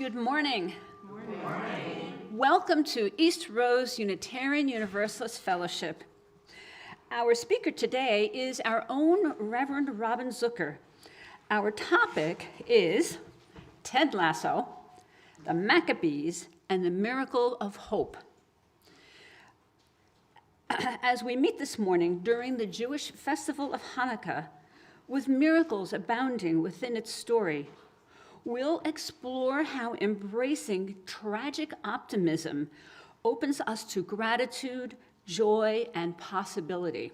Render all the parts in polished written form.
Good morning. Good morning. Welcome to East Rose Unitarian Universalist Fellowship. Our speaker today is our own Reverend Robin Zucker. Our topic is Ted Lasso, the Maccabees, and the miracle of hope. As we meet this morning during the Jewish Festival of Hanukkah, with miracles abounding within its story, we'll explore how embracing tragic optimism opens us to gratitude, joy, and possibility.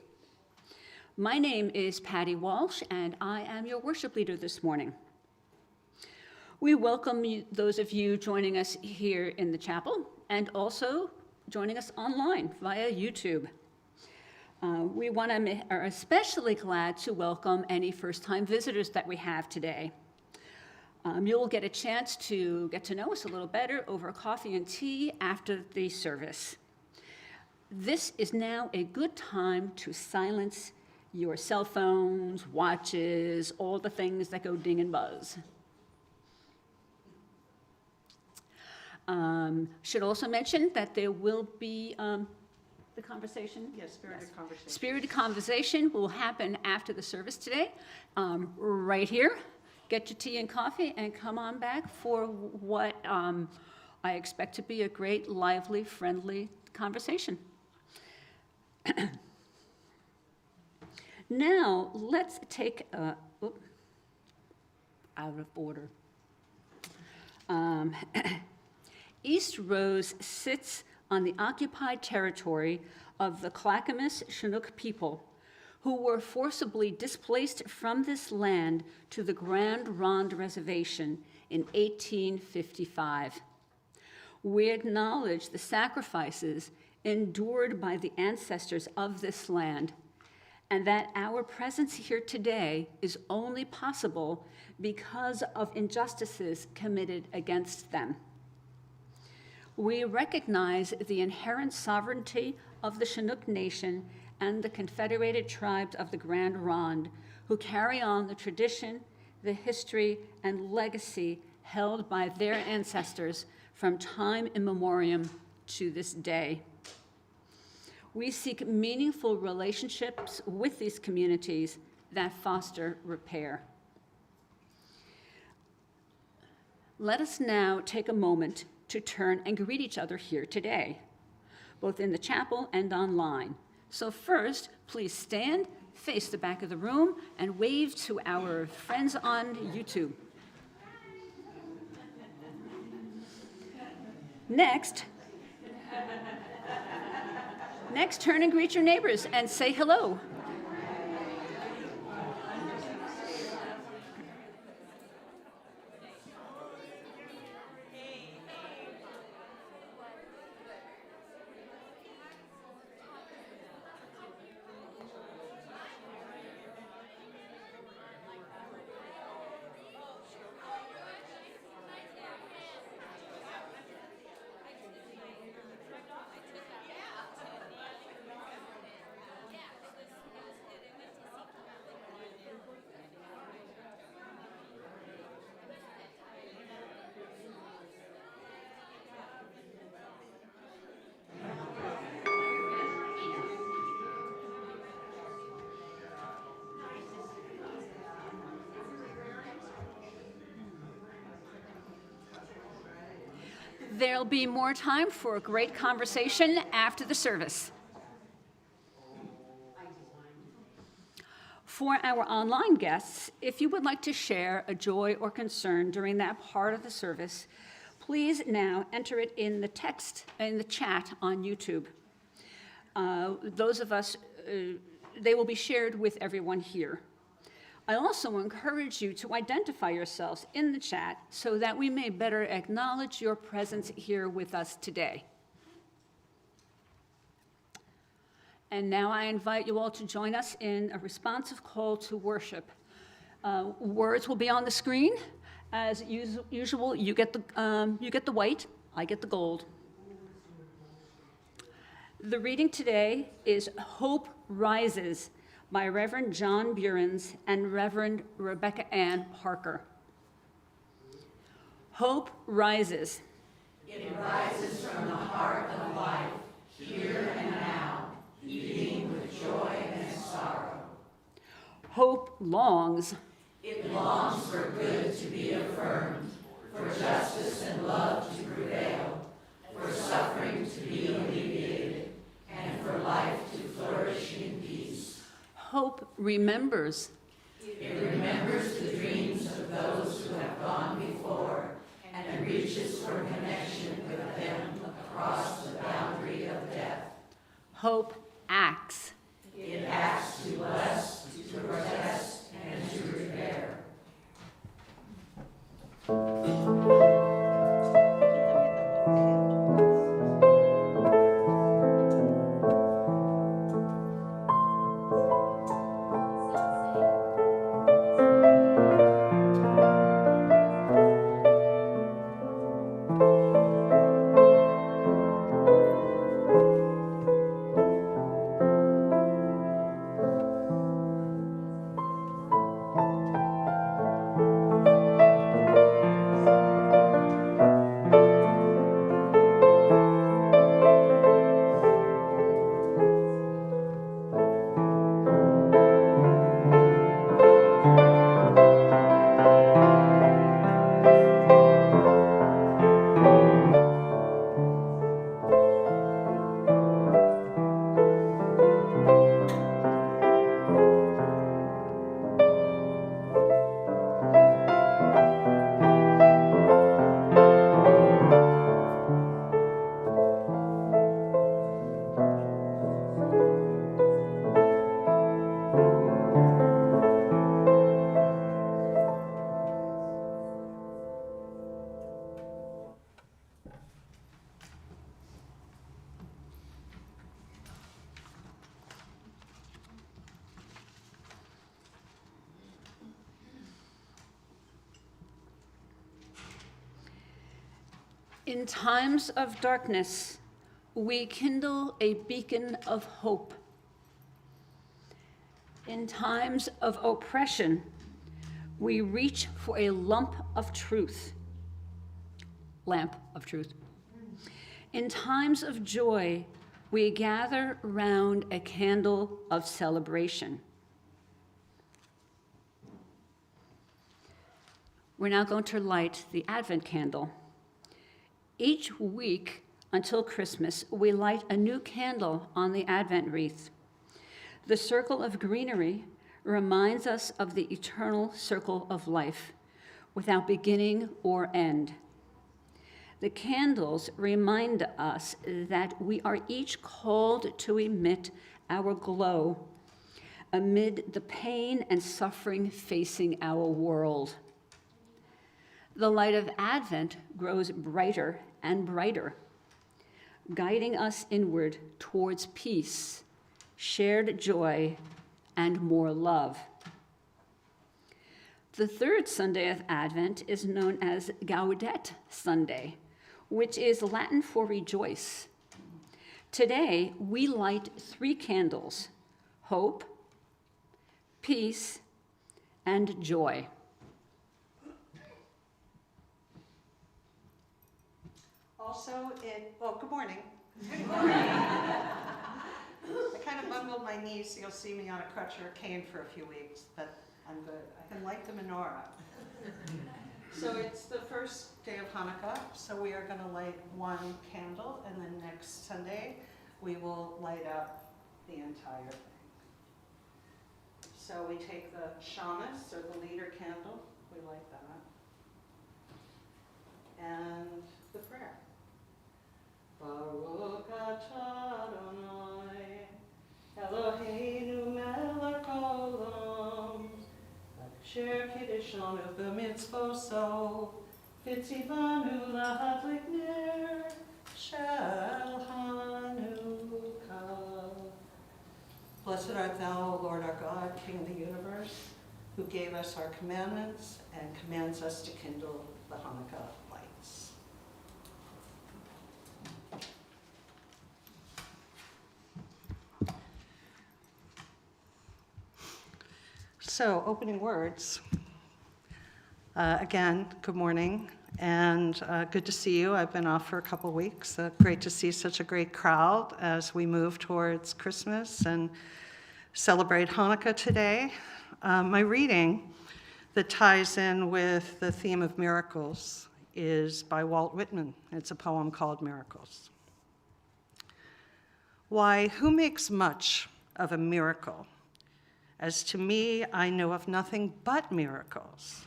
My name is Patty Walsh, and I am your worship leader this morning. We welcome those of you joining us here in the chapel and also joining us online via YouTube. We are especially glad to welcome any first-time visitors that we have today. You'll get a chance to get to know us a little better over coffee and tea after the service. This is now a good time to silence your cell phones, watches, all the things that go ding and buzz. Should also mention that there will be the conversation. Yes, spirited conversation. Spirited conversation will happen after the service today, right here. Get your tea and coffee and come on back for what I expect to be a great, lively, friendly conversation. Now, let's take out of order. East Rose sits on the occupied territory of the Clackamas Chinook people, who were forcibly displaced from this land to the Grand Ronde Reservation in 1855. We acknowledge the sacrifices endured by the ancestors of this land, and that our presence here today is only possible because of injustices committed against them. We recognize the inherent sovereignty of the Chinook Nation and the Confederated Tribes of the Grand Ronde, who carry on the tradition, the history, and legacy held by their ancestors from time immemorial to this day. We seek meaningful relationships with these communities that foster repair. Let us now take a moment to turn and greet each other here today, both in the chapel and online. So first, please stand, face the back of the room, and wave to our friends on YouTube. Next, turn and greet your neighbors and say hello. There'll be more time for a great conversation after the service. For our online guests, if you would like to share a joy or concern during that part of the service, please now enter it in the text, in the chat on YouTube. Those of us, they will be shared with everyone here. I also encourage you to identify yourselves in the chat so that we may better acknowledge your presence here with us today. And now I invite you all to join us in a responsive call to worship. Words will be on the screen. As usual, you get the white, I get the gold. The reading today is Hope Rises by Reverend John Burens and Reverend Rebecca Ann Parker. Hope rises. It rises from the heart of life, here and now, beating with joy and sorrow. Hope longs. It longs for good to be affirmed, for justice and love to prevail, for suffering to be alleviated, and for life to flourish in peace. Hope remembers. It remembers the dreams of those who have gone before and reaches for connection with them across the boundary of death. Hope acts. It acts to bless, to protest, and to repair. In times of darkness, we kindle a beacon of hope. In times of oppression, we reach for a lamp of truth. In times of joy, we gather round a candle of celebration. We're now going to light the Advent candle. Each week until Christmas, we light a new candle on the Advent wreath. The circle of greenery reminds us of the eternal circle of life, without beginning or end. The candles remind us that we are each called to emit our glow amid the pain and suffering facing our world. The light of Advent grows brighter and brighter, guiding us inward towards peace, shared joy, and more love. The third Sunday of Advent is known as Gaudete Sunday, which is Latin for rejoice. Today, we light 3 candles: hope, peace, and joy. Also, good morning. Good morning. I kind of bungled my knees, so you'll see me on a crutch or a cane for a few weeks, but I'm good. I can light the menorah. So it's the first day of Hanukkah, so we are going to light 1 candle, and then next Sunday we will light up the entire thing. So we take the shamus, or the leader candle, we light that, and the prayer. Baruch atah Adonai, Eloheinu melech haolam, asher kiddushanu b'mitzvoso, v'tzivanu lahadlik ner shel Hanukkah. Blessed art thou, O Lord our God, King of the universe, who gave us our commandments and commands us to kindle the Hanukkah lights. So, opening words. Again, good morning, and good to see you. I've been off for a couple weeks. Great to see such a great crowd as we move towards Christmas and celebrate Hanukkah today. My reading that ties in with the theme of miracles is by Walt Whitman. It's a poem called Miracles. Why, who makes much of a miracle? As to me, I know of nothing but miracles.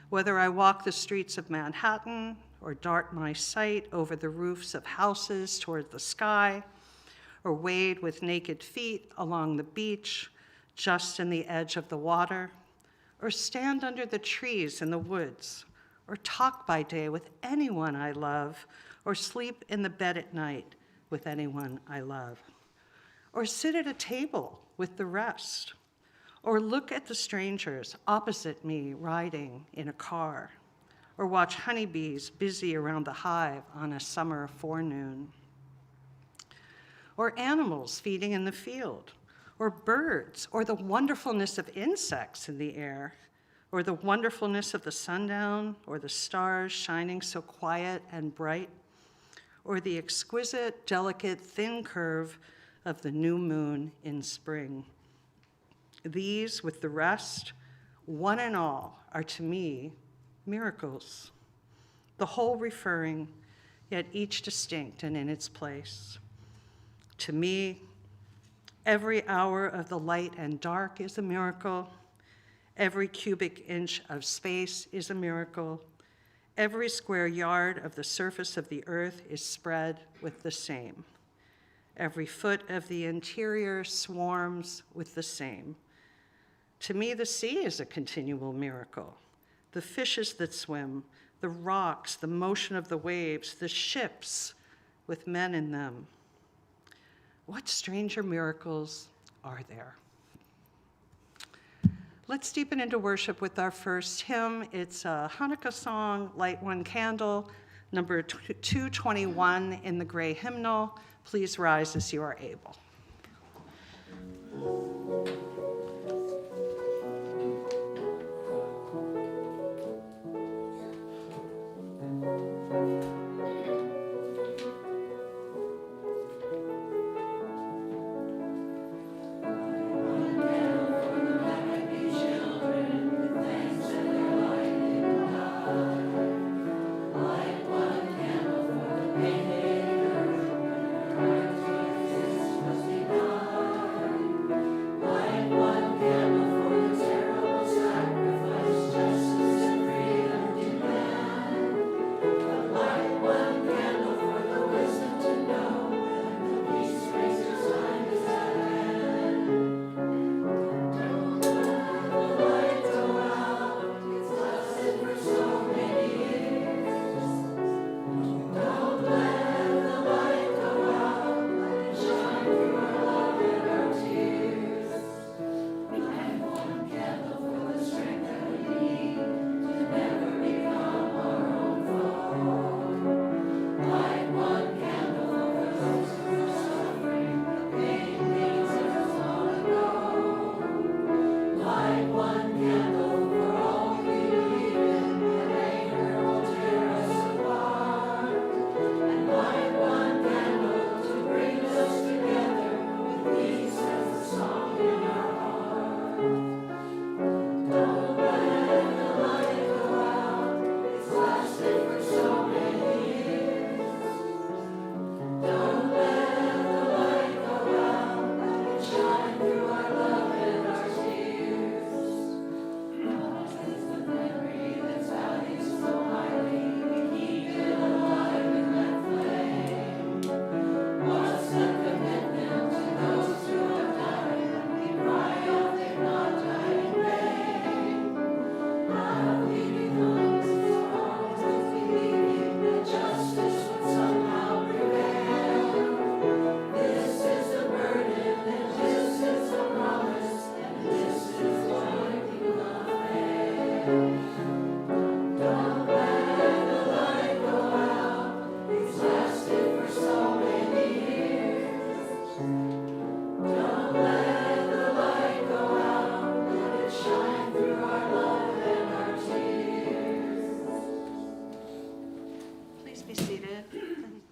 Whether I walk the streets of Manhattan or dart my sight over the roofs of houses toward the sky, or wade with naked feet along the beach, just in the edge of the water, or stand under the trees in the woods, or talk by day with anyone I love, or sleep in the bed at night with anyone I love, or sit at a table with the rest, or look at the strangers opposite me riding in a car, or watch honeybees busy around the hive on a summer forenoon, or animals feeding in the field, or birds, or the wonderfulness of insects in the air, or the wonderfulness of the sundown, or the stars shining so quiet and bright, or the exquisite, delicate, thin curve of the new moon in spring. These, with the rest, one and all, are to me miracles, the whole referring, yet each distinct and in its place. To me, every hour of the light and dark is a miracle. Every cubic inch of space is a miracle. Every square yard of the surface of the earth is spread with the same. Every foot of the interior swarms with the same. To me, the sea is a continual miracle. The fishes that swim, the rocks, the motion of the waves, the ships with men in them. What stranger miracles are there? Let's deepen into worship with our first hymn. It's a Hanukkah song, Light One Candle, number 221 in the gray hymnal. Please rise as you are able.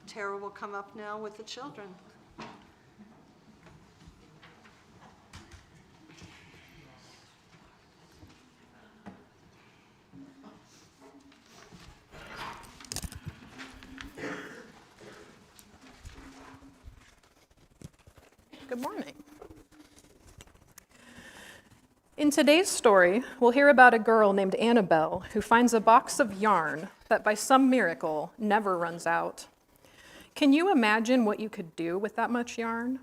Tara will come up now with the children. Good morning. In today's story, we'll hear about a girl named Annabelle who finds a box of yarn that by some miracle never runs out. Can you imagine what you could do with that much yarn?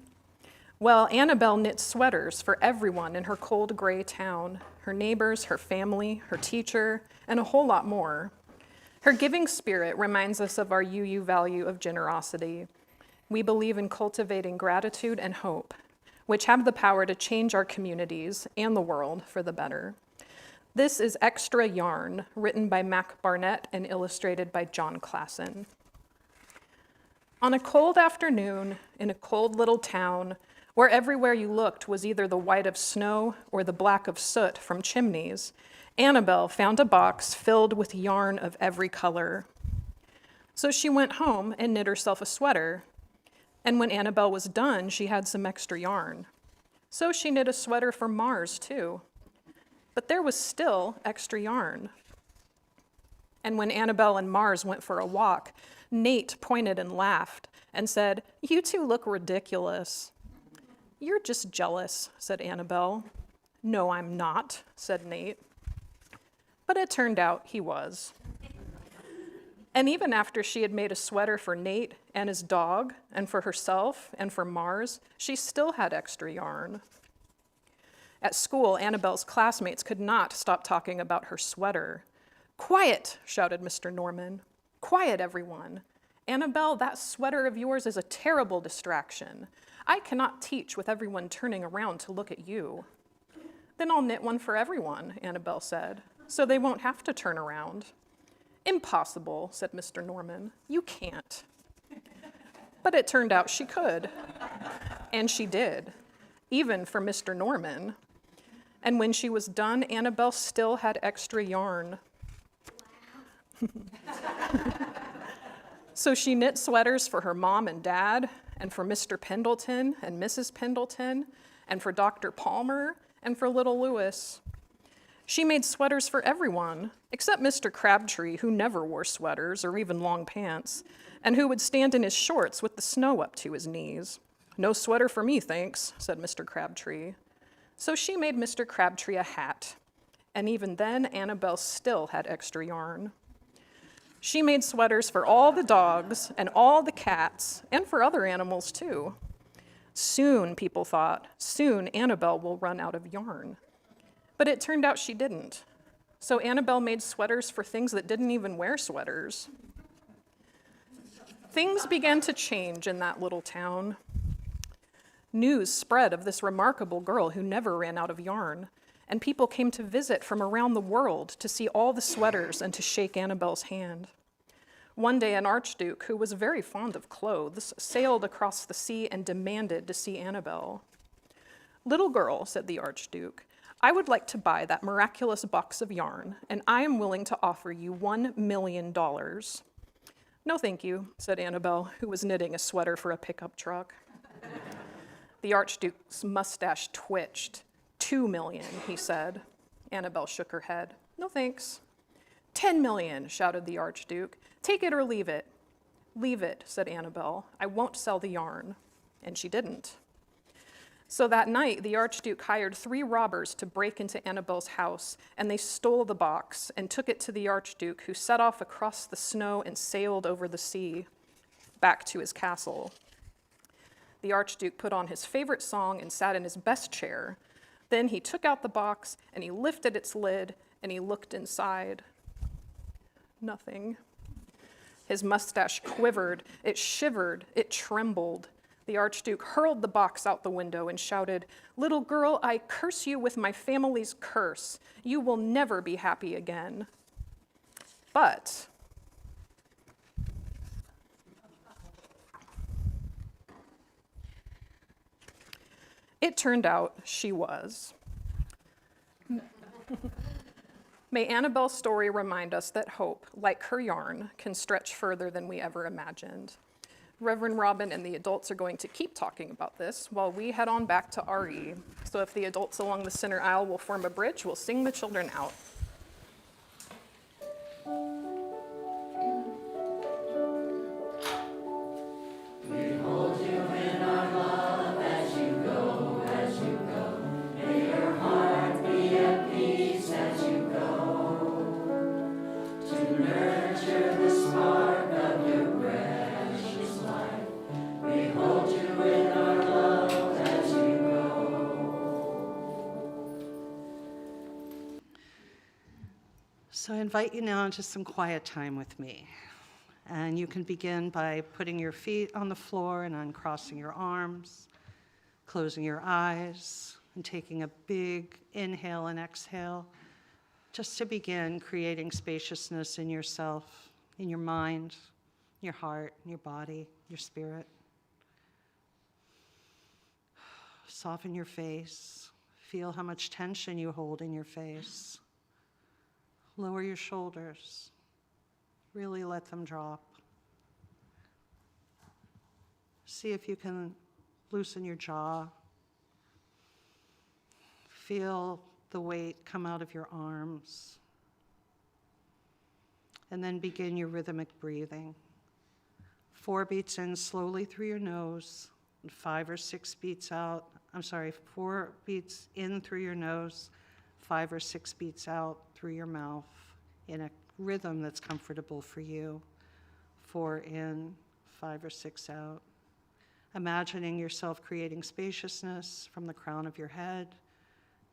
Well, Annabelle knit sweaters for everyone in her cold gray town, her neighbors, her family, her teacher, and a whole lot more. Her giving spirit reminds us of our UU value of generosity. We believe in cultivating gratitude and hope, which have the power to change our communities and the world for the better. This is Extra Yarn, written by Mac Barnett and illustrated by John Klassen. On a cold afternoon in a cold little town, where everywhere you looked was either the white of snow or the black of soot from chimneys, Annabelle found a box filled with yarn of every color. So she went home and knit herself a sweater. And when Annabelle was done, she had some extra yarn. So she knit a sweater for Mars, too. But there was still extra yarn. And when Annabelle and Mars went for a walk, Nate pointed and laughed and said, "You two look ridiculous." "You're just jealous," said Annabelle. "No, I'm not," said Nate. But it turned out he was. And even after she had made a sweater for Nate and his dog, and for herself and for Mars, she still had extra yarn. At school, Annabelle's classmates could not stop talking about her sweater. "Quiet," shouted Mr. Norman. "Quiet, everyone. Annabelle, that sweater of yours is a terrible distraction. I cannot teach with everyone turning around to look at you." "Then I'll knit one for everyone," Annabelle said, "so they won't have to turn around." "Impossible," said Mr. Norman. "You can't." But it turned out she could. And she did, even for Mr. Norman. And when she was done, Annabelle still had extra yarn. So she knit sweaters for her mom and dad, and for Mr. Pendleton and Mrs. Pendleton, and for Dr. Palmer, and for little Lewis. She made sweaters for everyone, except Mr. Crabtree, who never wore sweaters or even long pants, and who would stand in his shorts with the snow up to his knees. "No sweater for me, thanks," said Mr. Crabtree. So she made Mr. Crabtree a hat, and even then, Annabelle still had extra yarn. She made sweaters for all the dogs and all the cats, and for other animals too. Soon, people thought, soon Annabelle will run out of yarn. But it turned out she didn't. So Annabelle made sweaters for things that didn't even wear sweaters. Things began to change in that little town. News spread of this remarkable girl who never ran out of yarn, and people came to visit from around the world to see all the sweaters and to shake Annabelle's hand. One day, an archduke who was very fond of clothes sailed across the sea and demanded to see Annabelle. "Little girl," said the archduke, "I would like to buy that miraculous box of yarn, and I am willing to offer you $1 million. "No, thank you," said Annabelle, who was knitting a sweater for a pickup truck. The archduke's mustache twitched. $2 million, he said. Annabelle shook her head. "No, thanks." $10 million, shouted the archduke. "Take it or leave it." "Leave it," said Annabelle. "I won't sell the yarn." And she didn't. So that night, the archduke hired 3 robbers to break into Annabelle's house, and they stole the box and took it to the archduke, who set off across the snow and sailed over the sea, back to his castle. The archduke put on his favorite song and sat in his best chair. Then he took out the box, and he lifted its lid, and he looked inside. Nothing. His mustache quivered, it shivered, it trembled. The archduke hurled the box out the window and shouted, "Little girl, I curse you with my family's curse. You will never be happy again." But it turned out she was. May Annabelle's story remind us that hope, like her yarn, can stretch further than we ever imagined. Reverend Robin and the adults are going to keep talking about this while we head on back to RE. So if the adults along the center aisle will form a bridge, we'll sing the children out. Nurture the spark of your precious light. So I invite you now into some quiet time with me. And you can begin by putting your feet on the floor and uncrossing your arms, closing your eyes, and taking a big inhale and exhale, just to begin creating spaciousness in yourself, in your mind, your heart, your body, your spirit. Soften your face. Feel how much tension you hold in your face. Lower your shoulders. Really let them drop. See if you can loosen your jaw. Feel the weight come out of your arms. And then begin your rhythmic breathing. 4 beats in slowly through your nose, and 5 or 6 beats out. 4 beats in through your nose, 5 or 6 beats out through your mouth in a rhythm that's comfortable for you. 4 in, 5 or 6 out. Imagining yourself creating spaciousness from the crown of your head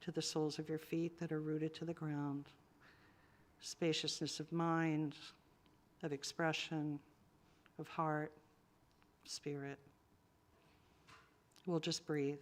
to the soles of your feet that are rooted to the ground. Spaciousness of mind, of expression, of heart, spirit. We'll just breathe.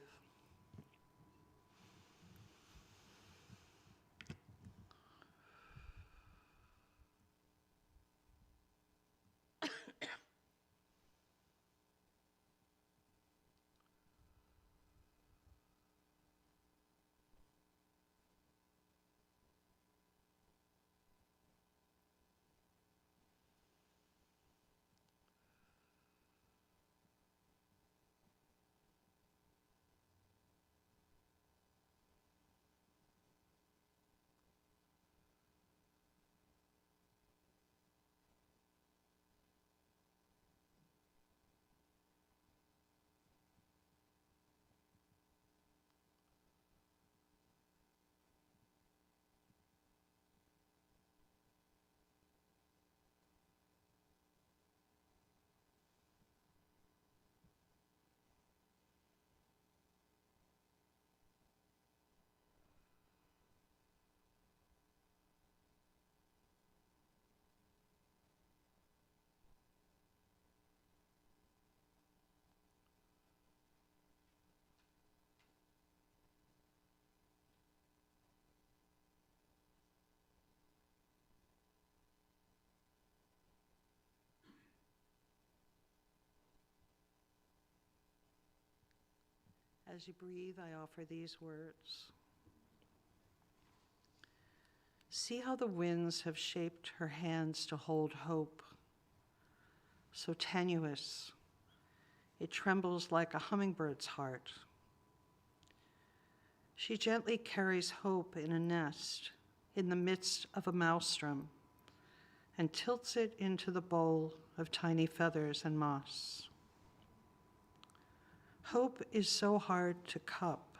As you breathe, I offer these words. See how the winds have shaped her hands to hold hope. So tenuous, it trembles like a hummingbird's heart. She gently carries hope in a nest in the midst of a maelstrom and tilts it into the bowl of tiny feathers and moss. Hope is so hard to cup.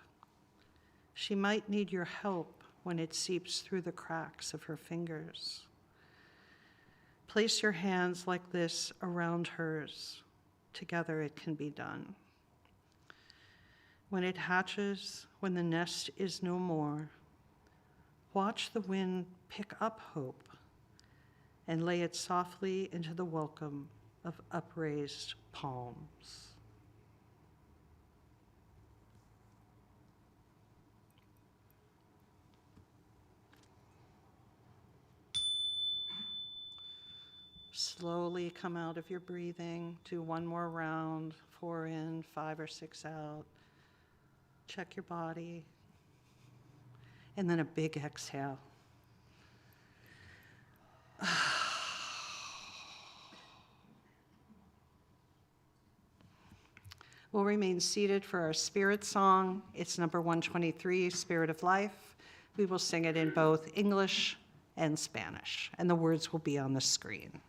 She might need your help when it seeps through the cracks of her fingers. Place your hands like this around hers. Together it can be done. When it hatches, when the nest is no more, watch the wind pick up hope and lay it softly into the welcome of upraised palms. Slowly come out of your breathing. Do one more round, 4 in, 5 or 6 out. Check your body. And then a big exhale. We'll remain seated for our spirit song. It's number 123, Spirit of Life. We will sing it in both English and Spanish, and the words will be on the screen.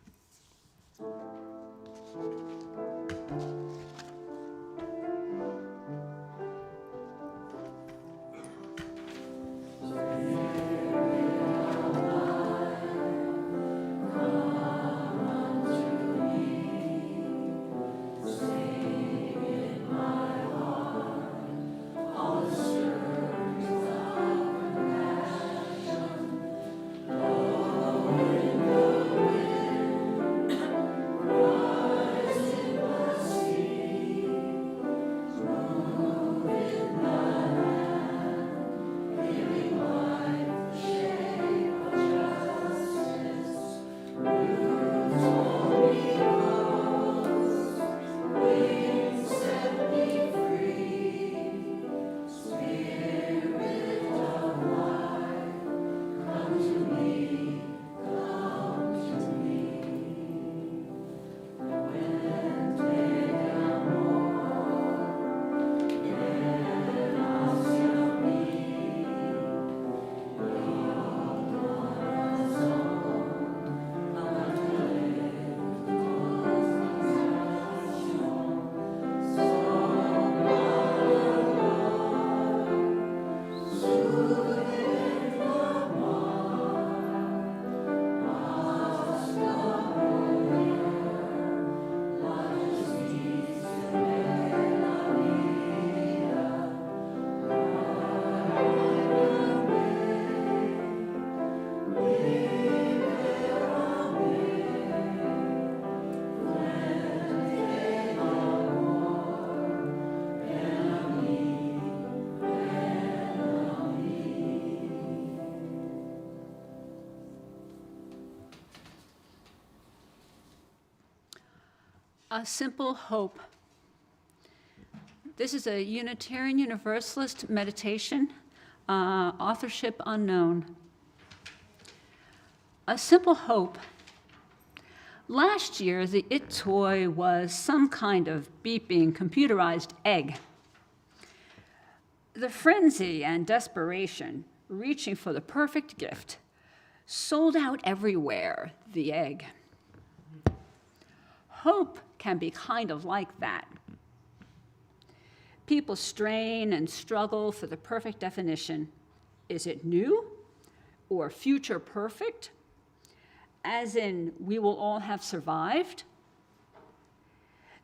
Oh A simple hope. This is a Unitarian Universalist meditation, authorship unknown. A simple hope. Last year, the It toy was some kind of beeping, computerized egg. The frenzy and desperation, reaching for the perfect gift, sold out everywhere, the egg. Hope can be kind of like that. People strain and struggle for the perfect definition. Is it new or future perfect? As in, we will all have survived?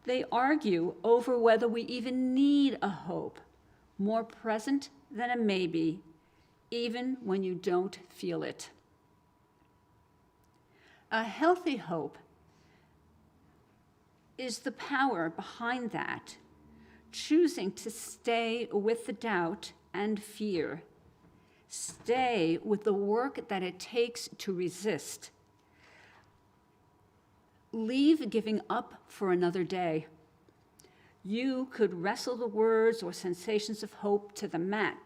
They argue over whether we even need a hope, more present than a maybe, even when you don't feel it. A healthy hope is the power behind that, choosing to stay with the doubt and fear, stay with the work that it takes to resist, leave giving up for another day. You could wrestle the words or sensations of hope to the mat,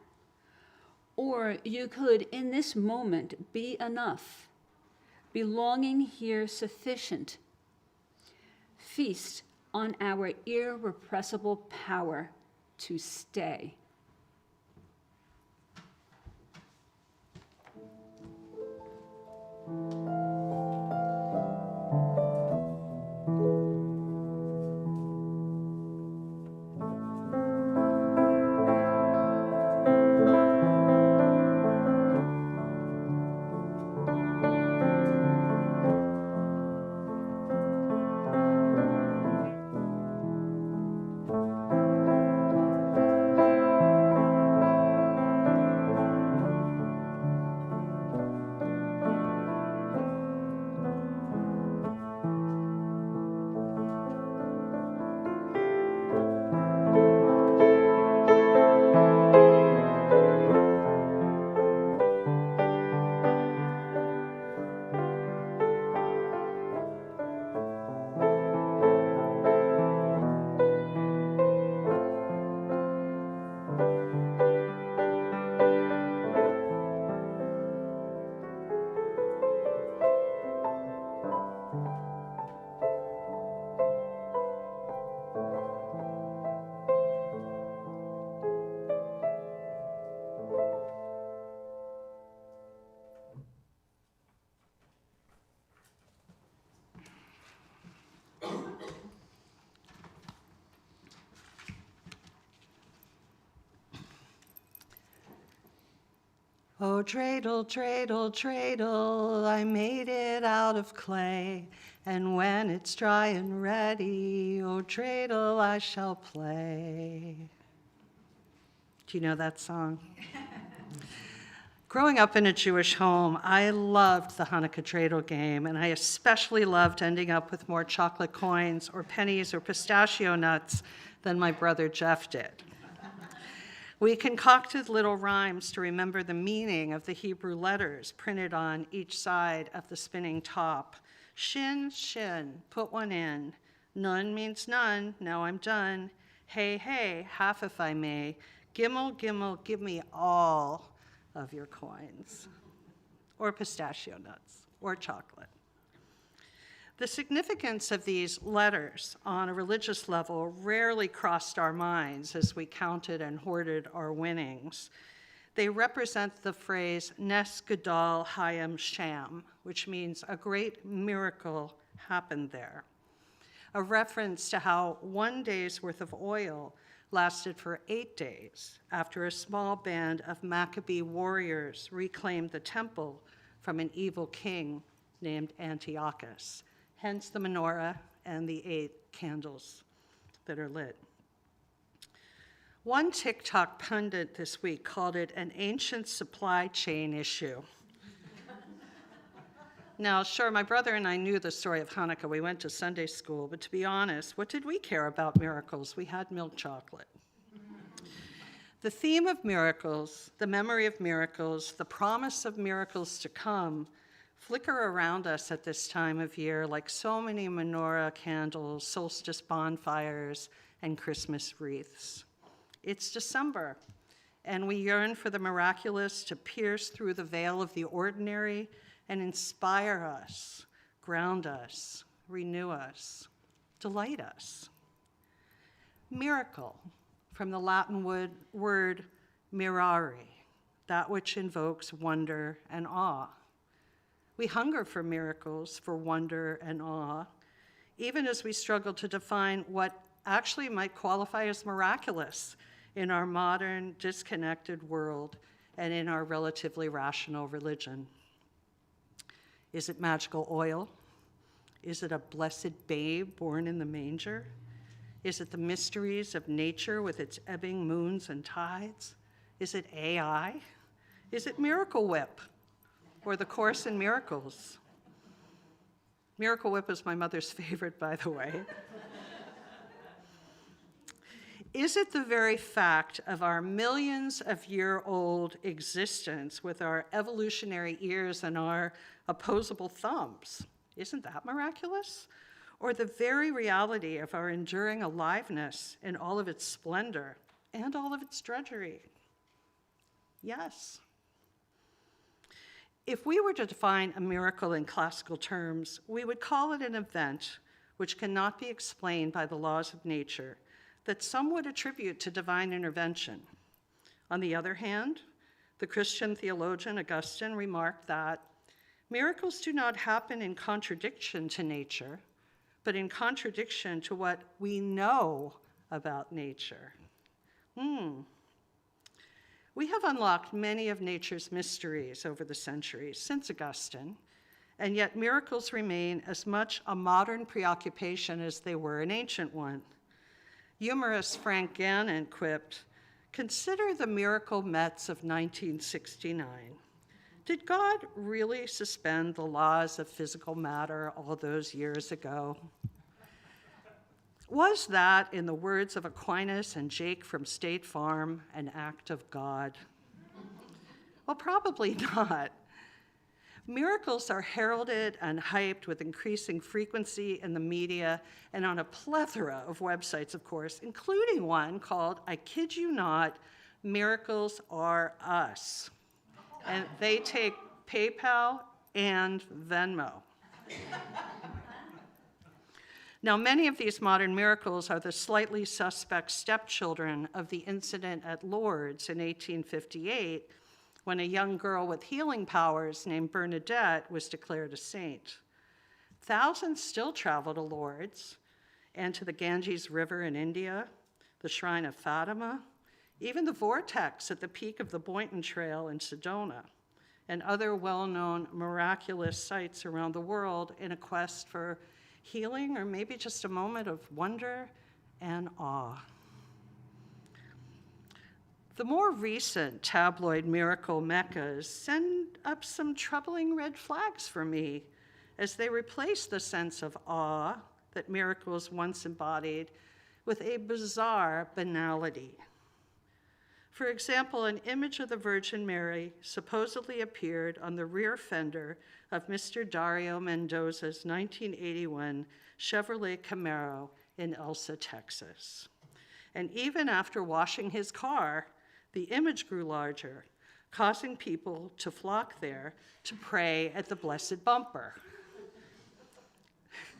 or you could, in this moment, be enough, belonging here sufficient. Feast on our irrepressible power to stay. Oh, dreidel, dreidel, dreidel, I made it out of clay, and when it's dry and ready, oh, dreidel, I shall play. Do you know that song? Growing up in a Jewish home, I loved the Hanukkah dreidel game, and I especially loved ending up with more chocolate coins or pennies or pistachio nuts than my brother Jeff did. We concocted little rhymes to remember the meaning of the Hebrew letters printed on each side of the spinning top. Shin, shin, put one in. Nun means none, now I'm done. Hey, hey, half if I may. Gimel, gimel, give me all of your coins. Or pistachio nuts, or chocolate. The significance of these letters on a religious level rarely crossed our minds as we counted and hoarded our winnings. They represent the phrase Nes Gadol Hayam Sham, which means a great miracle happened there. A reference to how 1 day's worth of oil lasted for 8 days after a small band of Maccabee warriors reclaimed the temple from an evil king named Antiochus. Hence the menorah and the 8 candles that are lit. One TikTok pundit this week called it an ancient supply chain issue. Now, sure, my brother and I knew the story of Hanukkah. We went to Sunday school, but to be honest, what did we care about miracles? We had milk chocolate. The theme of miracles, the memory of miracles, the promise of miracles to come flicker around us at this time of year like so many menorah candles, solstice bonfires, and Christmas wreaths. It's December, and we yearn for the miraculous to pierce through the veil of the ordinary and inspire us, ground us, renew us, delight us. Miracle, from the Latin word mirare, that which invokes wonder and awe. We hunger for miracles, for wonder and awe, even as we struggle to define what actually might qualify as miraculous in our modern, disconnected world and in our relatively rational religion. Is it magical oil? Is it a blessed babe born in the manger? Is it the mysteries of nature with its ebbing moons and tides? Is it AI? Is it Miracle Whip or the Course in Miracles? Miracle Whip is my mother's favorite, by the way. Is it the very fact of our millions of year-old existence with our evolutionary ears and our opposable thumbs? Isn't that miraculous? Or the very reality of our enduring aliveness in all of its splendor and all of its drudgery? Yes. If we were to define a miracle in classical terms, we would call it an event which cannot be explained by the laws of nature, that some would attribute to divine intervention. On the other hand, the Christian theologian Augustine remarked that miracles do not happen in contradiction to nature, but in contradiction to what we know about nature. We have unlocked many of nature's mysteries over the centuries since Augustine, and yet miracles remain as much a modern preoccupation as they were an ancient one. Humorist Frank Gannon quipped, "Consider the miracle Mets of 1969. Did God really suspend the laws of physical matter all those years ago? Was that, in the words of Aquinas and Jake from State Farm, an act of God? Well, probably not. Miracles are heralded and hyped with increasing frequency in the media and on a plethora of websites, of course, including one called, I kid you not, Miracles Are Us. And they take PayPal and Venmo. Now, many of these modern miracles are the slightly suspect stepchildren of the incident at Lourdes in 1858, when a young girl with healing powers named Bernadette was declared a saint. Thousands still travel to Lourdes and to the Ganges River in India, the Shrine of Fatima, even the vortex at the peak of the Boynton Trail in Sedona, and other well-known miraculous sites around the world in a quest for healing or maybe just a moment of wonder and awe. The more recent tabloid miracle meccas send up some troubling red flags for me as they replace the sense of awe that miracles once embodied with a bizarre banality. For example, an image of the Virgin Mary supposedly appeared on the rear fender of Mr. Dario Mendoza's 1981 Chevrolet Camaro in Elsa, Texas. And even after washing his car, the image grew larger, causing people to flock there to pray at the blessed bumper.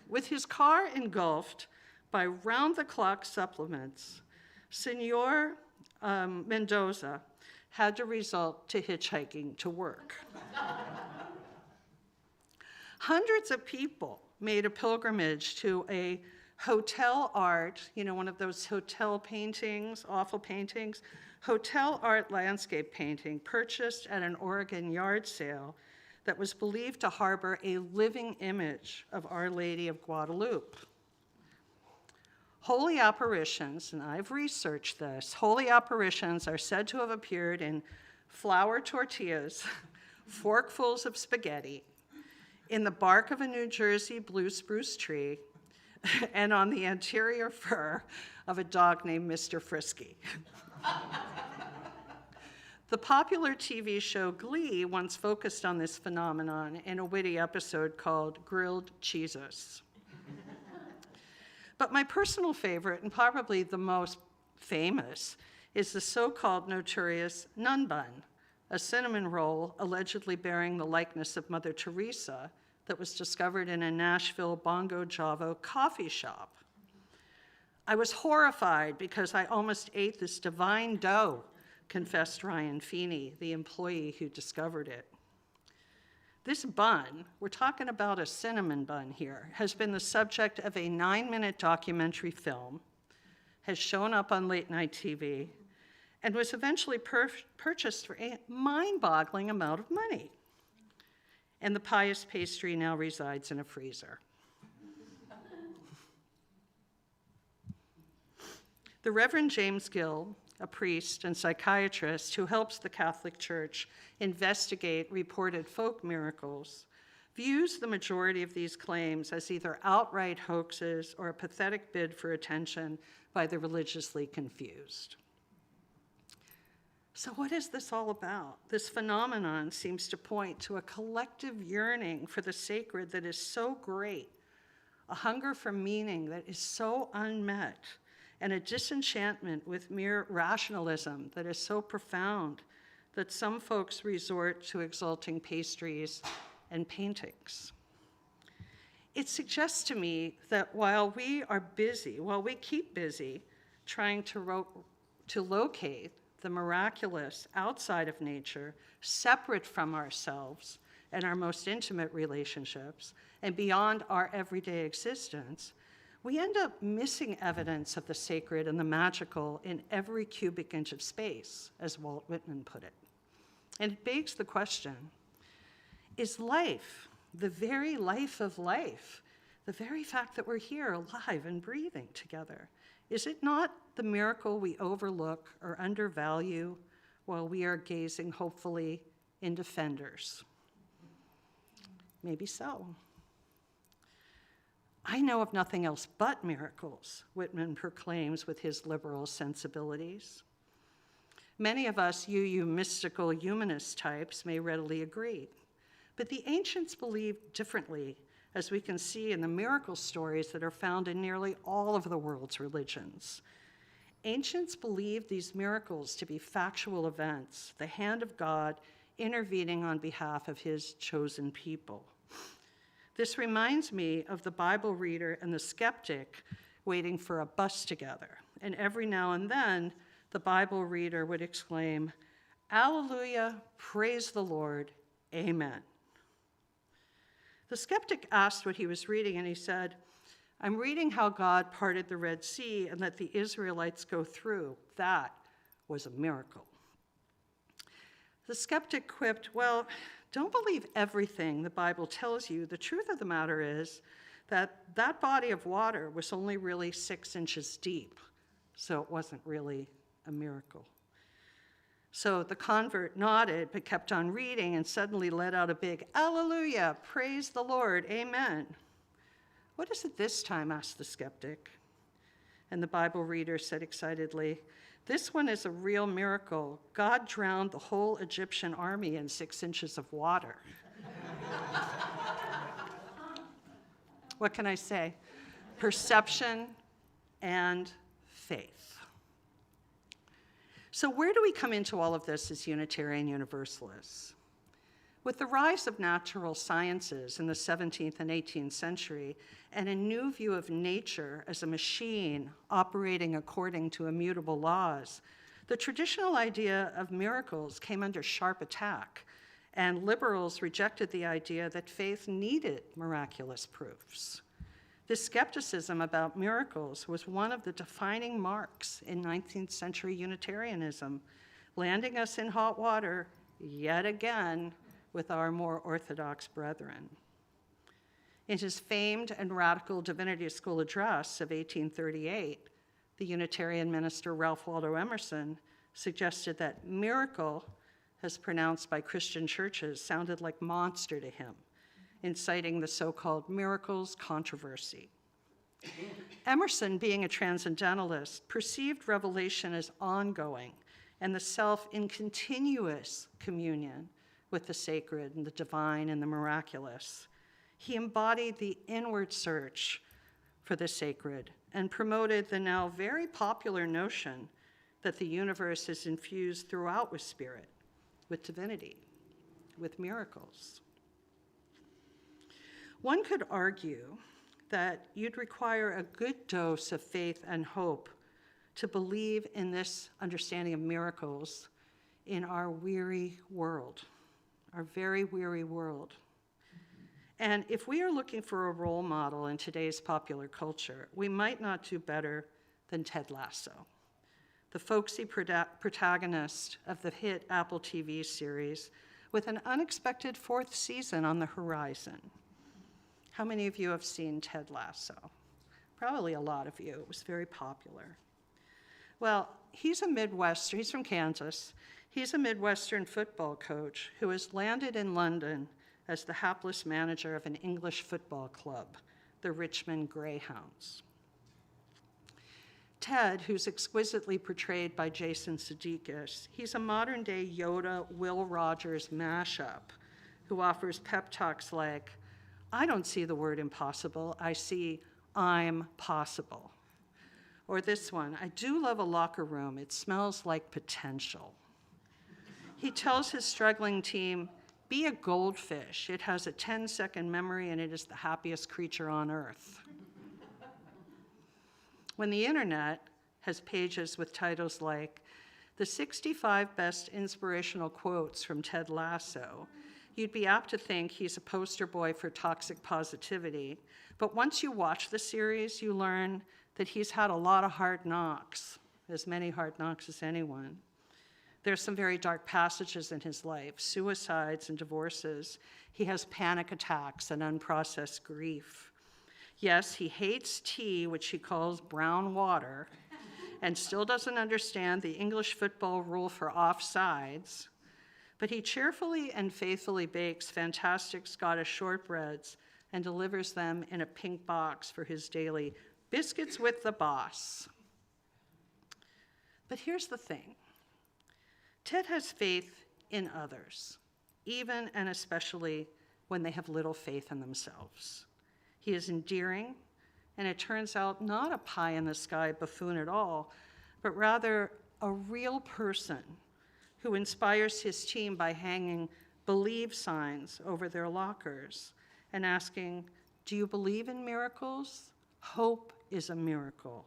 With his car engulfed by round-the-clock supplements, Senor Mendoza had to resort to hitchhiking to work. Hundreds of people made a pilgrimage to a hotel art, one of those hotel paintings, awful paintings, hotel art landscape painting purchased at an Oregon yard sale that was believed to harbor a living image of Our Lady of Guadalupe. Holy apparitions, and I've researched this, holy apparitions are said to have appeared in flour tortillas, forkfuls of spaghetti, in the bark of a New Jersey blue spruce tree, and on the anterior fur of a dog named Mr. Frisky. The popular TV show Glee once focused on this phenomenon in a witty episode called Grilled Cheesus. But my personal favorite, and probably the most famous, is the so-called notorious nun bun, a cinnamon roll allegedly bearing the likeness of Mother Teresa that was discovered in a Nashville Bongo Javo coffee shop. I was horrified because I almost ate this divine dough, confessed Ryan Feeney, the employee who discovered it. This bun, we're talking about a cinnamon bun here, has been the subject of a 9-minute documentary film, has shown up on late night TV, and was eventually purchased for a mind-boggling amount of money. And the pious pastry now resides in a freezer. The Reverend James Gill, a priest and psychiatrist who helps the Catholic Church investigate reported folk miracles, views the majority of these claims as either outright hoaxes or a pathetic bid for attention by the religiously confused. So what is this all about? This phenomenon seems to point to a collective yearning for the sacred that is so great, a hunger for meaning that is so unmet, and a disenchantment with mere rationalism that is so profound that some folks resort to exalting pastries and paintings. It suggests to me that while we keep busy trying to locate the miraculous outside of nature, separate from ourselves and our most intimate relationships, and beyond our everyday existence, we end up missing evidence of the sacred and the magical in every cubic inch of space, as Walt Whitman put it. And it begs the question, is life, the very life of life, the very fact that we're here alive and breathing together, is it not the miracle we overlook or undervalue while we are gazing hopefully into fenders? Maybe so. I know of nothing else but miracles, Whitman proclaims with his liberal sensibilities. Many of us mystical humanist types may readily agree, but the ancients believed differently, as we can see in the miracle stories that are found in nearly all of the world's religions. Ancients believed these miracles to be factual events, the hand of God intervening on behalf of his chosen people. This reminds me of the Bible reader and the skeptic waiting for a bus together. And every now and then, the Bible reader would exclaim, "Alleluia, praise the Lord, amen." The skeptic asked what he was reading, and he said, "I'm reading how God parted the Red Sea and let the Israelites go through. That was a miracle." The skeptic quipped, "Well, don't believe everything the Bible tells you. The truth of the matter is that that body of water was only really 6 inches deep, so it wasn't really a miracle." So the convert nodded, but kept on reading and suddenly let out a big, "Alleluia, praise the Lord, amen." "What is it this time?" asked the skeptic. And the Bible reader said excitedly, "This one is a real miracle. God drowned the whole Egyptian army in 6 inches of water." What can I say? Perception and faith. So where do we come into all of this as Unitarian Universalists? With the rise of natural sciences in the 17th and 18th century, and a new view of nature as a machine operating according to immutable laws, the traditional idea of miracles came under sharp attack, and liberals rejected the idea that faith needed miraculous proofs. This skepticism about miracles was one of the defining marks in 19th century Unitarianism, landing us in hot water yet again with our more orthodox brethren. In his famed and radical Divinity School address of 1838, the Unitarian minister Ralph Waldo Emerson suggested that miracle, as pronounced by Christian churches, sounded like monster to him, inciting the so-called miracles controversy. Emerson, being a transcendentalist, perceived revelation as ongoing and the self in continuous communion with the sacred and the divine and the miraculous. He embodied the inward search for the sacred and promoted the now very popular notion that the universe is infused throughout with spirit, with divinity, with miracles. One could argue that you'd require a good dose of faith and hope to believe in this understanding of miracles in our weary world, our very weary world. And if we are looking for a role model in today's popular culture, we might not do better than Ted Lasso, the folksy protagonist of the hit Apple TV series with an unexpected 4th season on the horizon. How many of you have seen Ted Lasso? Probably a lot of you. It was very popular. Well, he's from Kansas. He's a Midwestern football coach who has landed in London as the hapless manager of an English football club, the Richmond Greyhounds. Ted, who's exquisitely portrayed by Jason Sudeikis, he's a modern-day Yoda, Will Rogers mashup who offers pep talks like, I don't see the word impossible, I see I'm possible. Or this one, I do love a locker room, it smells like potential. He tells his struggling team, be a goldfish, it has a 10-second memory and it is the happiest creature on earth. When the internet has pages with titles like, the 65 best inspirational quotes from Ted Lasso, you'd be apt to think he's a poster boy for toxic positivity. But once you watch the series, you learn that he's had a lot of hard knocks, as many hard knocks as anyone. There's some very dark passages in his life, suicides and divorces. He has panic attacks and unprocessed grief. Yes, he hates tea, which he calls brown water, and still doesn't understand the English football rule for offsides. But he cheerfully and faithfully bakes fantastic Scottish shortbreads and delivers them in a pink box for his daily biscuits with the boss. But here's the thing. Ted has faith in others, even and especially when they have little faith in themselves. He is endearing, and it turns out not a pie-in-the-sky buffoon at all, but rather a real person who inspires his team by hanging believe signs over their lockers and asking, do you believe in miracles? Hope is a miracle.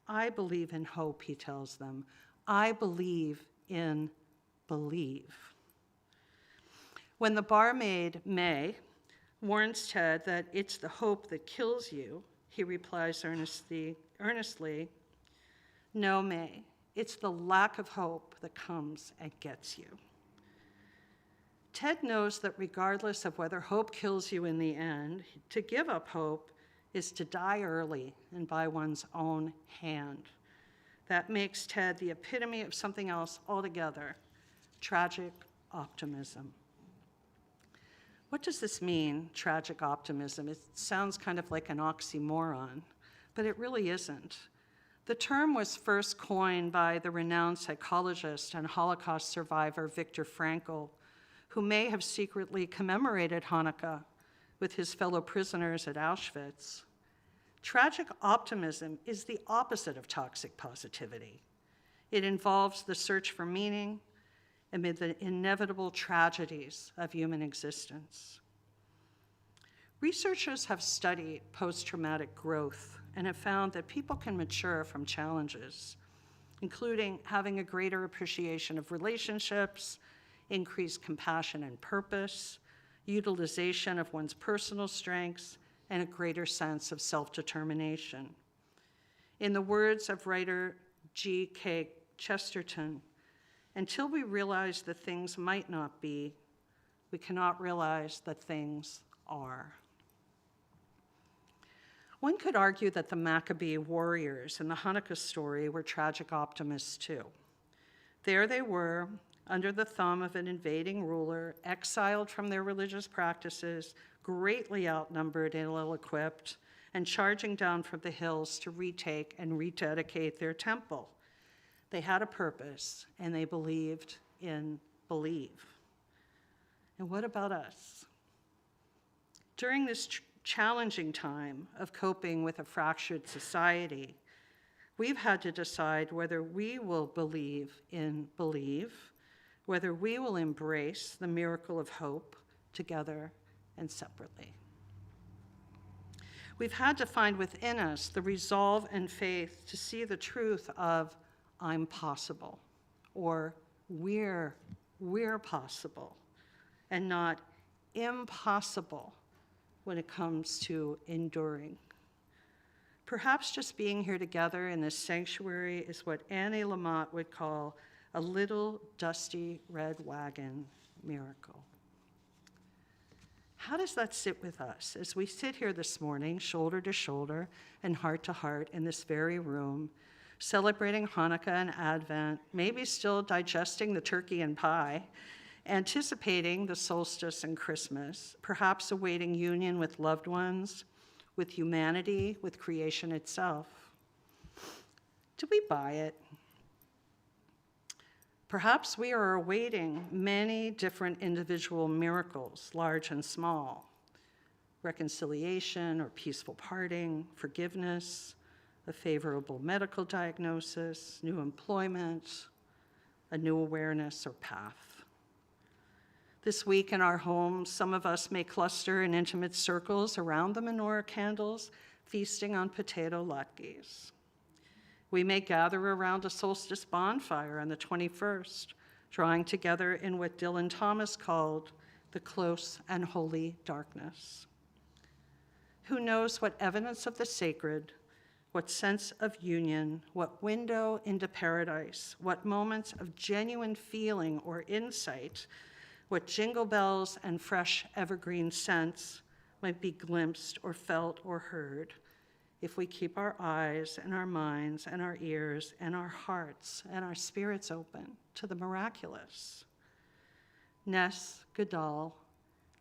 I believe in hope, he tells them. I believe in believe. When the barmaid, May, warns Ted that it's the hope that kills you, he replies earnestly, no, May, it's the lack of hope that comes and gets you. Ted knows that regardless of whether hope kills you in the end, to give up hope is to die early and by one's own hand. That makes Ted the epitome of something else altogether, tragic optimism. What does this mean, tragic optimism? It sounds kind of like an oxymoron, but it really isn't. The term was first coined by the renowned psychologist and Holocaust survivor Viktor Frankl, who may have secretly commemorated Hanukkah with his fellow prisoners at Auschwitz. Tragic optimism is the opposite of toxic positivity. It involves the search for meaning amid the inevitable tragedies of human existence. Researchers have studied post-traumatic growth and have found that people can mature from challenges, including having a greater appreciation of relationships, increased compassion and purpose, utilization of one's personal strengths, and a greater sense of self-determination. In the words of writer G.K. Chesterton, until we realize that things might not be, we cannot realize that things are. One could argue that the Maccabee warriors in the Hanukkah story were tragic optimists too. There they were, under the thumb of an invading ruler, exiled from their religious practices, greatly outnumbered and ill-equipped, and charging down from the hills to retake and rededicate their temple. they had a purpose, and they believed in believe. And what about us? During this challenging time of coping with a fractured society, we've had to decide whether we will believe in believe, whether we will embrace the miracle of hope together and separately. We've had to find within us the resolve and faith to see the truth of I'm possible, or we're possible, and not impossible when it comes to enduring. Perhaps just being here together in this sanctuary is what Annie Lamott would call a little dusty red wagon miracle. How does that sit with us as we sit here this morning, shoulder to shoulder and heart to heart in this very room, celebrating Hanukkah and Advent, maybe still digesting the turkey and pie, anticipating the solstice and Christmas, perhaps awaiting union with loved ones, with humanity, with creation itself? Do we buy it? Perhaps we are awaiting many different individual miracles, large and small: reconciliation or peaceful parting, forgiveness, a favorable medical diagnosis, new employment, a new awareness or path. This week in our homes, some of us may cluster in intimate circles around the menorah candles, feasting on potato latkes. We may gather around a solstice bonfire on the 21st, drawing together in what Dylan Thomas called the close and holy darkness. Who knows what evidence of the sacred, what sense of union, what window into paradise, what moments of genuine feeling or insight, what jingle bells and fresh evergreen scents might be glimpsed or felt or heard if we keep our eyes and our minds and our ears and our hearts and our spirits open to the miraculous. Nes Gadol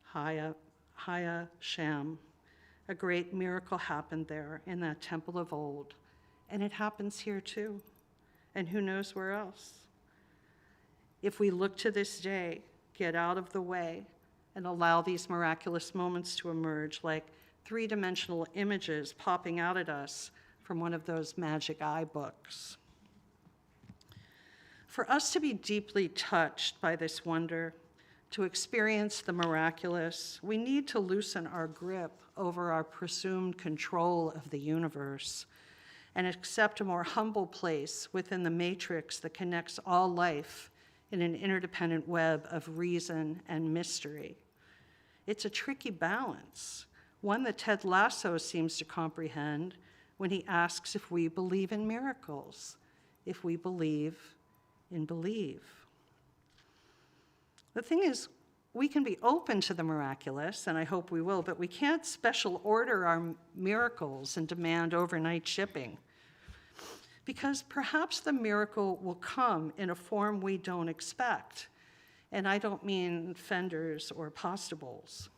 Haya Shem. A great miracle happened there in that temple of old, and it happens here too, and who knows where else. If we look to this day, get out of the way, and allow these miraculous moments to emerge like three-dimensional images popping out at us from one of those magic eye books. For us to be deeply touched by this wonder, to experience the miraculous, we need to loosen our grip over our presumed control of the universe and accept a more humble place within the matrix that connects all life in an interdependent web of reason and mystery. It's a tricky balance, one that Ted Lasso seems to comprehend when he asks if we believe in miracles, if we believe in believe. The thing is, we can be open to the miraculous, and I hope we will, but we can't special order our miracles and demand overnight shipping. Because perhaps the miracle will come in a form we don't expect. And I don't mean fenders or pasta bowls.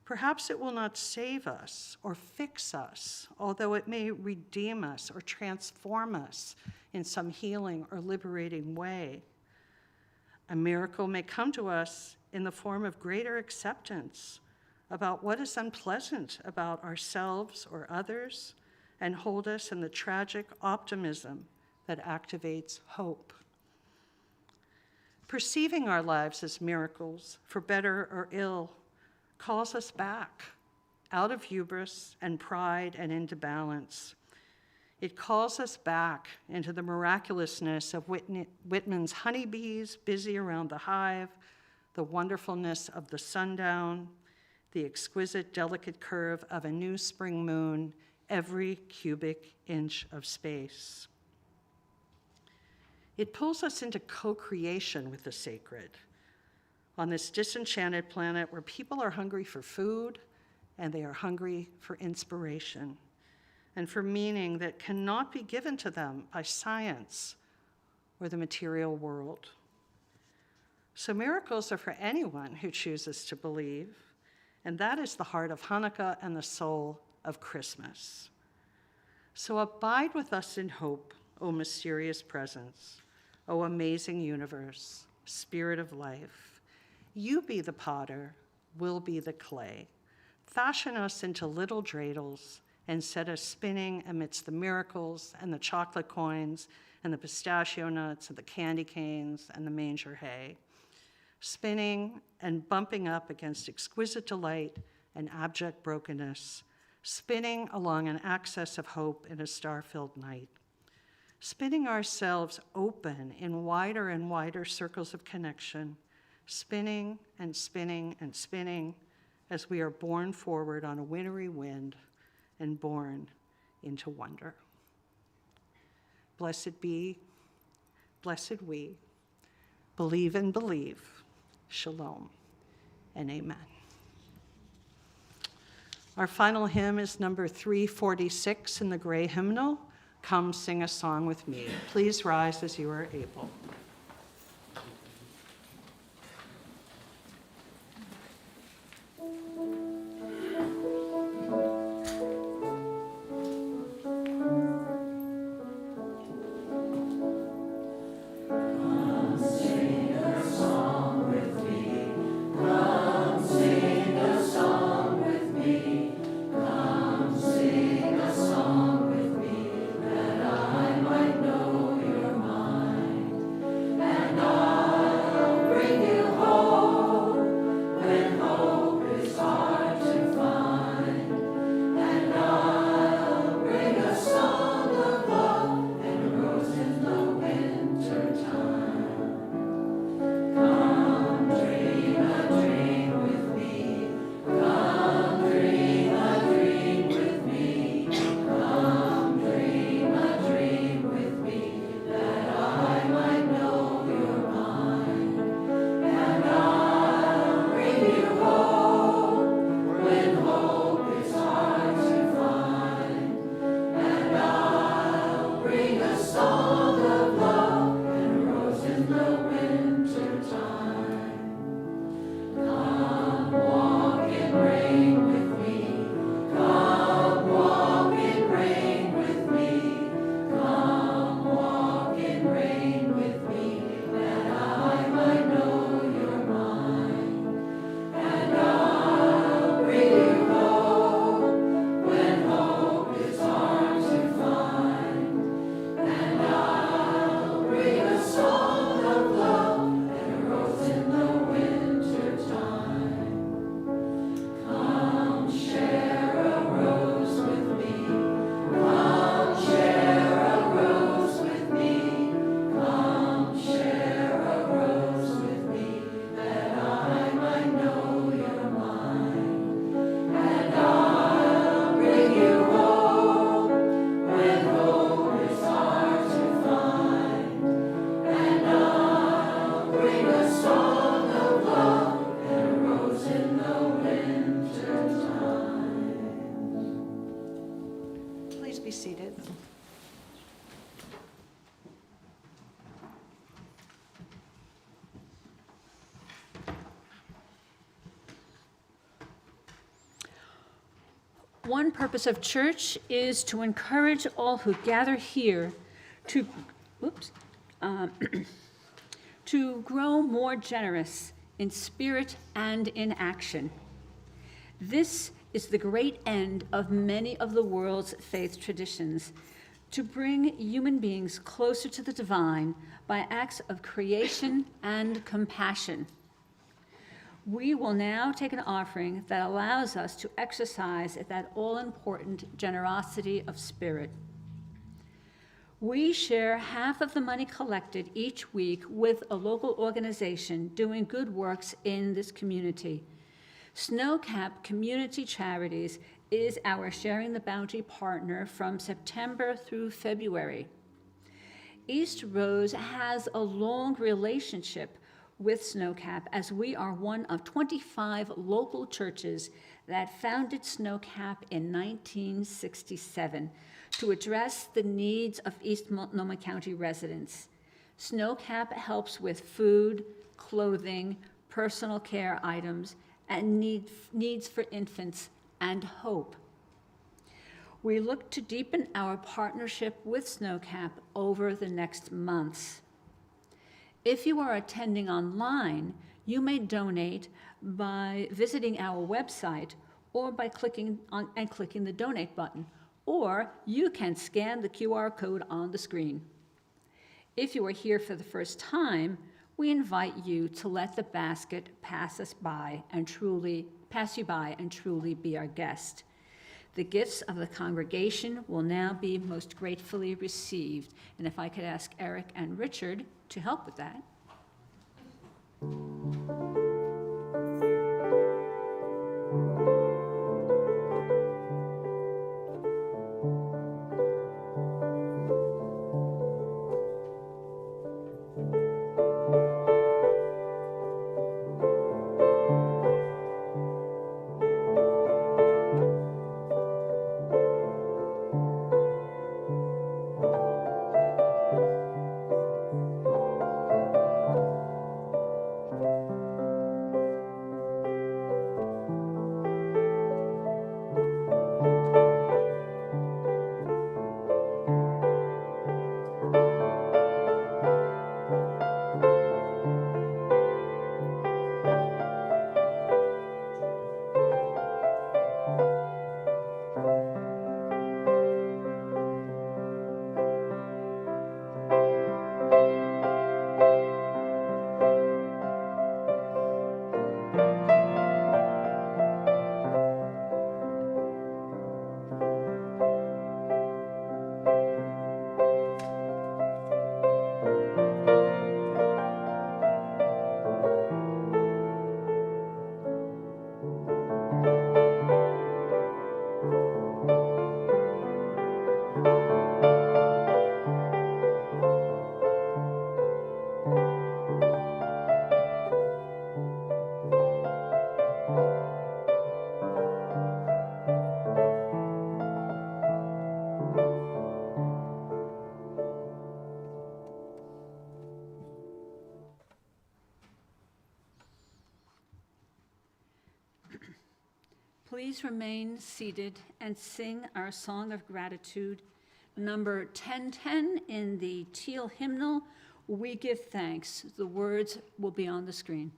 Perhaps it will not save us or fix us, although it may redeem us or transform us in some healing or liberating way. A miracle may come to us in the form of greater acceptance about what is unpleasant about ourselves or others, and hold us in the tragic optimism that activates hope. Perceiving our lives as miracles, for better or ill, calls us back out of hubris and pride and into balance. It calls us back into the miraculousness of Whitman's honeybees busy around the hive, the wonderfulness of the sundown, the exquisite, delicate curve of a new spring moon, every cubic inch of space. It pulls us into co-creation with the sacred on this disenchanted planet where people are hungry for food and they are hungry for inspiration and for meaning that cannot be given to them by science or the material world. So miracles are for anyone who chooses to believe, and that is the heart of Hanukkah and the soul of Christmas. So abide with us in hope O mysterious presence, O amazing universe, spirit of life. You be the potter, we'll be the clay. Fashion us into little dreidels and set us spinning amidst the miracles and the chocolate coins and the pistachio nuts and the candy canes and the manger hay. Spinning and bumping up against exquisite delight and abject brokenness, spinning along an axis of hope in a star-filled night. Spinning ourselves open in wider and wider circles of connection, spinning and spinning and spinning as we are borne forward on a wintry wind and born into wonder. Blessed be, blessed we, believe and believe. Shalom and amen. Our final hymn is number 346 in the gray hymnal. Come sing a song with me. Please rise as you are able. Be seated. One purpose of church is to encourage all who gather here to, to grow more generous in spirit and in action. This is the great end of many of the world's faith traditions, to bring human beings closer to the divine by acts of creation and compassion. We will now take an offering that allows us to exercise that all-important generosity of spirit. We share half of the money collected each week with a local organization doing good works in this community. Snowcap Community Charities is our Sharing the Bounty partner from September through February. East Rose has a long relationship with Snowcap, as we are one of 25 local churches that founded Snowcap in 1967 to address the needs of East Multnomah County residents. Snowcap helps with food, clothing, personal care items, and needs for infants and hope. we look to deepen our partnership with SNOCAP over the next months. If you are attending online, you may donate by visiting our website or by clicking the donate button, or you can scan the QR code on the screen. If you are here for the first time, we invite you to let the basket pass you by and truly be our guest. The gifts of the congregation will now be most gratefully received. And if I could ask Eric and Richard to help with that. Please remain seated and sing our song of gratitude, number 1010 in the teal hymnal, We Give Thanks. The words will be on the screen.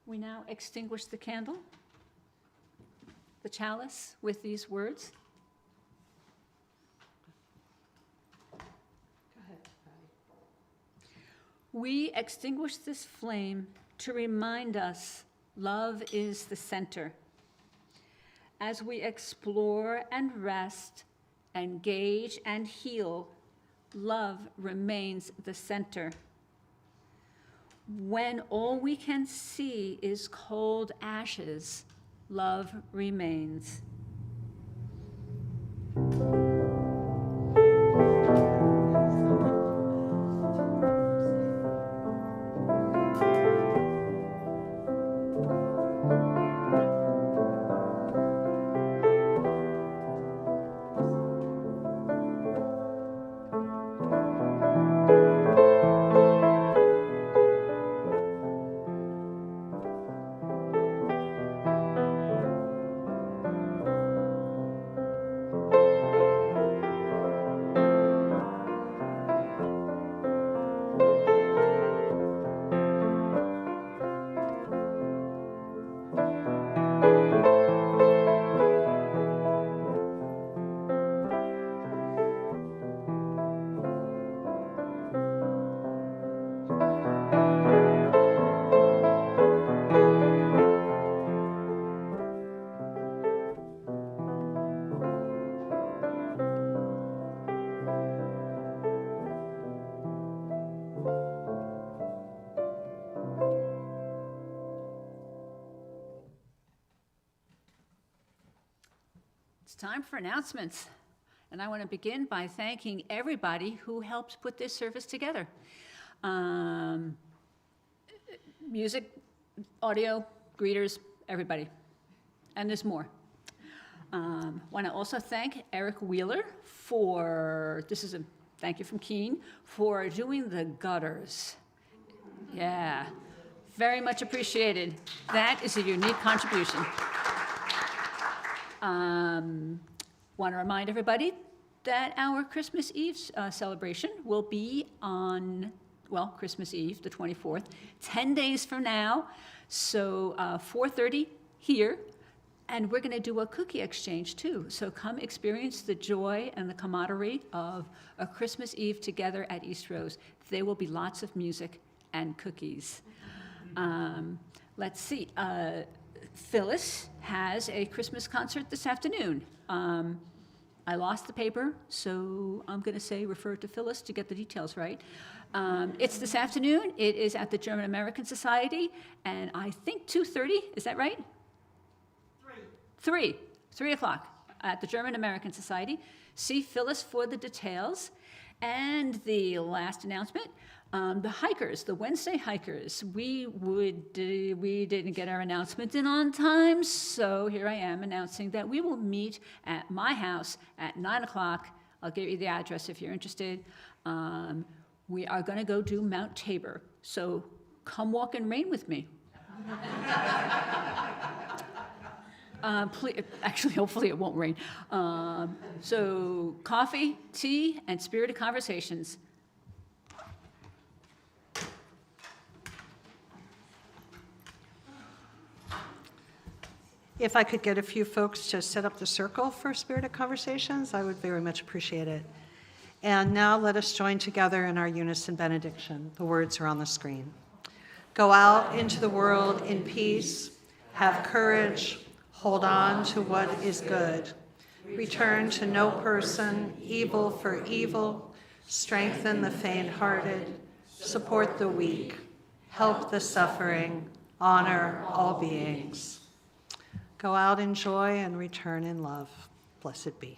We now extinguish the candle, the chalice, with these words. Go ahead, Patty. We extinguish this flame to remind us love is the center. As we explore and rest, engage and heal, love remains the center. When all we can see is cold ashes, love remains. It's time for announcements. And I want to begin by thanking everybody who helped put this service together. Music, audio, greeters, everybody. And there's more. Want to also thank Eric Wheeler for, this is a thank you from Keene, for doing the gutters. Yeah, very much appreciated. That is a unique contribution. Want to remind everybody that our Christmas Eve celebration will be on, well, Christmas Eve, the 24th, 10 days from now, so 4:30 here, and we're going to do a cookie exchange too. So come experience the joy and the camaraderie of a Christmas Eve together at East Rose. There will be lots of music and cookies. Let's see. Phyllis has a Christmas concert this afternoon. I lost the paper, so I'm going to say refer to Phyllis to get the details right. It's this afternoon. It is at the German American Society, and I think 2:30. Is that right? 3 o'clock at the German American Society. See Phyllis for the details. And the last announcement, the hikers, the Wednesday hikers, we didn't get our announcement in on time, so here I am announcing that we will meet at my house at 9 o'clock. I'll give you the address if you're interested. We are going to go do Mount Tabor, so come walk in rain with me. Actually, hopefully it won't rain. So coffee, tea, and spirited conversations. If I could get a few folks to set up the circle for spirited conversations, I would very much appreciate it. And now let us join together in our unison benediction. The words are on the screen. Go out into the world in peace, have courage, hold on to what is good. Return to no person evil for evil. Strengthen the faint-hearted. Support the weak. Help the suffering. Honor all beings. Go out in joy and return in love. Blessed be.